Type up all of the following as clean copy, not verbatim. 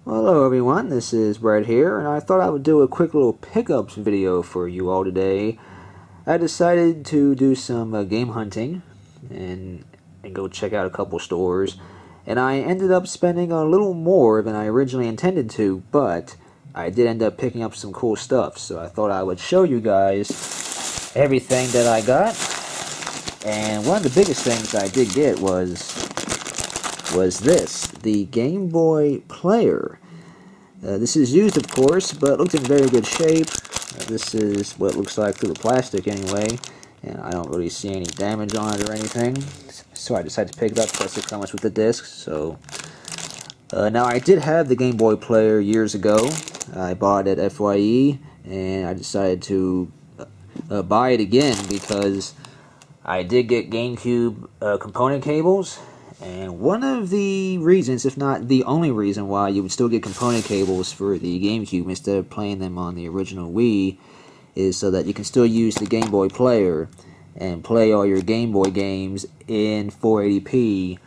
Hello everyone, this is Brett here, and I thought I would do a quick little pickups video for you all today. I decided to do some game hunting and go check out a couple stores, and I ended up spending a little more than I originally intended to, but I did end up picking up some cool stuff, so I thought I would show you guys everything that I got. And one of the biggest things I did get was this, the Game Boy Player. This is used, of course, but looked in very good shape. This is what it looks like through the plastic anyway, and I don't really see any damage on it or anything, so I decided to pick it up because it comes with the disc. So now I did have the Game Boy Player years ago. I bought it at FYE, and I decided to buy it again because I did get GameCube component cables. And one of the reasons, if not the only reason, why you would still get component cables for the GameCube instead of playing them on the original Wii is so that you can still use the Game Boy Player and play all your Game Boy games in 480p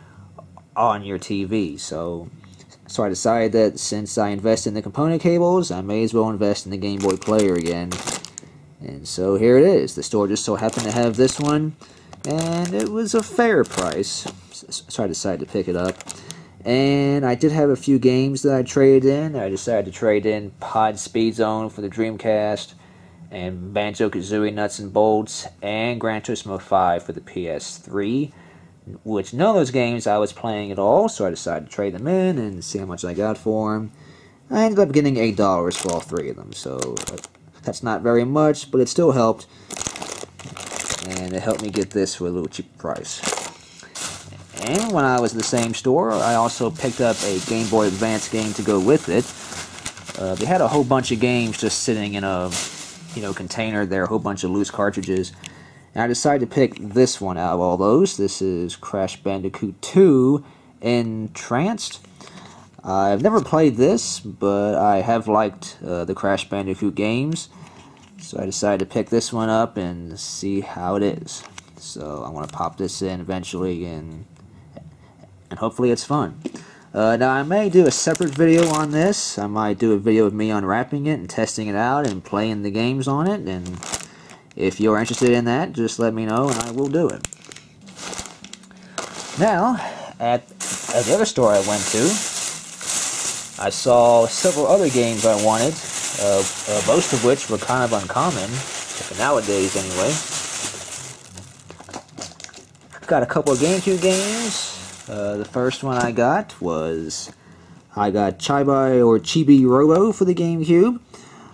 on your TV. So I decided that since I invested in the component cables, I may as well invest in the Game Boy Player again. And so here it is. The store just so happened to have this one, and it was a fair price. So I decided to pick it up. And I did have a few games that I traded in. I decided to trade in Pod Speed Zone for the Dreamcast, and Banjo-Kazooie Nuts and Bolts, and Gran Turismo 5 for the PS3, which none of those games I was playing at all, so I decided to trade them in and see how much I got for them. I ended up getting $8 for all three of them, so that's not very much, but it still helped. And it helped me get this for a little cheaper price. And when I was at the same store, I also picked up a Game Boy Advance game to go with it. They had a whole bunch of games just sitting in a container there, a whole bunch of loose cartridges. And I decided to pick this one out of all those. This is Crash Bandicoot 2 Entranced. I've never played this, but I have liked the Crash Bandicoot games. So I decided to pick this one up and see how it is. So I'm going to pop this in eventually, and hopefully it's fun. Now I may do a separate video on this. I might do a video of me unwrapping it and testing it out and playing the games on it. And if you're interested in that, just let me know and I will do it. Now, at the other store I went to, I saw several other games I wanted. Most of which were kind of uncommon, nowadays anyway. Got a couple of GameCube games. The first one I got Chibi or Chibi Robo for the GameCube.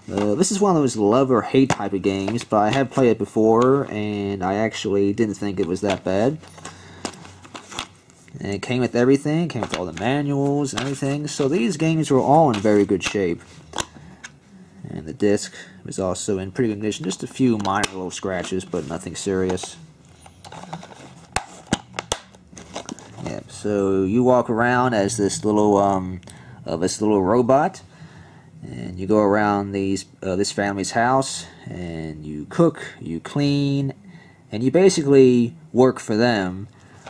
This is one of those love or hate type of games, but I have played it before, and I actually didn't think it was that bad. And it came with everything, came with all the manuals and everything, so these games were all in very good shape. And the disc was also in pretty good condition. Just a few minor little scratches, but nothing serious. Yeah, so you walk around as this little robot, and you go around this family's house, and you cook, you clean, and you basically work for them.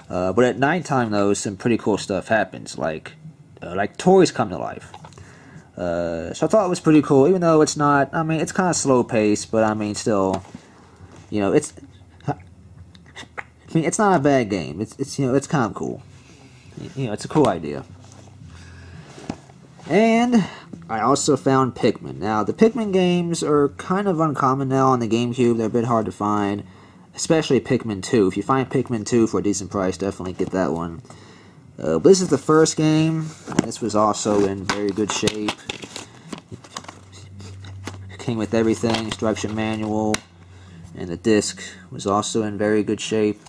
But at nighttime, though, some pretty cool stuff happens, like toys come to life. So I thought it was pretty cool, even though it's not, I mean, it's kind of slow paced, but I mean, still, it's not a bad game. It's it's kind of cool. It's a cool idea. And I also found Pikmin. Now, the Pikmin games are kind of uncommon now on the GameCube. They're a bit hard to find, especially Pikmin 2. If you find Pikmin 2 for a decent price, definitely get that one. But this is the first game. This was also in very good shape. It came with everything, instruction manual, and the disc was also in very good shape.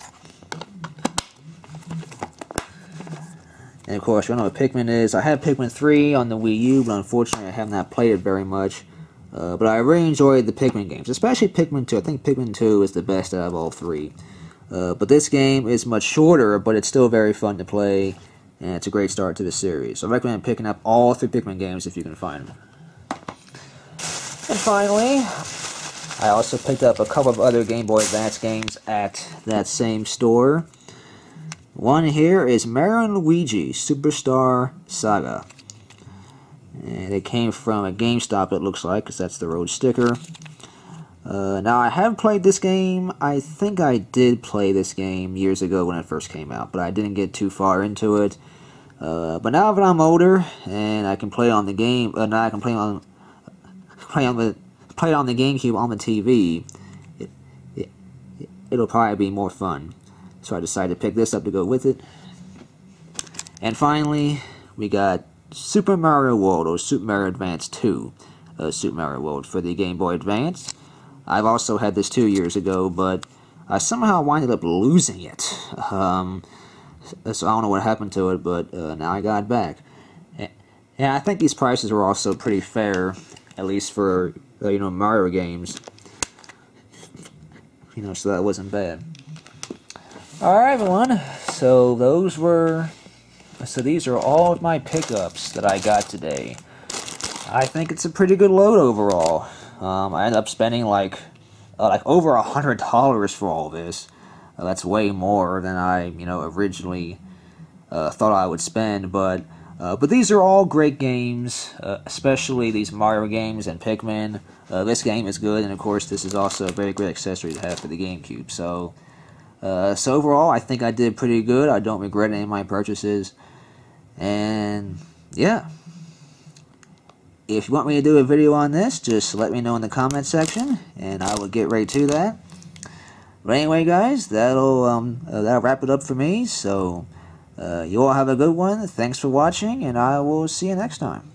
And of course, you know what Pikmin is. I have Pikmin 3 on the Wii U, but unfortunately I have not played it very much. But I really enjoyed the Pikmin games, especially Pikmin 2. I think Pikmin 2 is the best out of all three. But this game is much shorter, but it's still very fun to play, and it's a great start to the series. So I recommend picking up all three Pikmin games if you can find them. And finally, I also picked up a couple of other Game Boy Advance games at that same store. One here is Mario & Luigi Superstar Saga. And it came from a GameStop, it looks like, because that's the road sticker. Now, I have played this game. I think I did play this game years ago when it first came out, but I didn't get too far into it. But now that I'm older and I can play on the game, now I can play on the GameCube on the TV. It'll probably be more fun. So I decided to pick this up to go with it. And finally, we got Super Mario World, or Super Mario Advance 2. Super Mario World for the Game Boy Advance. I've also had this 2 years ago, but I somehow winded up losing it. So I don't know what happened to it, but now I got it back. And I think these prices were also pretty fair, at least for Mario games. So that wasn't bad. Alright, everyone. So these are all of my pickups that I got today. I think it's a pretty good load overall. I ended up spending like over $100 for all this. That's way more than I originally thought I would spend. But these are all great games, especially these Mario games and Pikmin. This game is good, and of course this is also a very great accessory to have for the GameCube. So overall, I think I did pretty good. I don't regret any of my purchases. And yeah. If you want me to do a video on this, just let me know in the comment section, and I will get right to that. But anyway, guys, that'll wrap it up for me. So you all have a good one. Thanks for watching, and I will see you next time.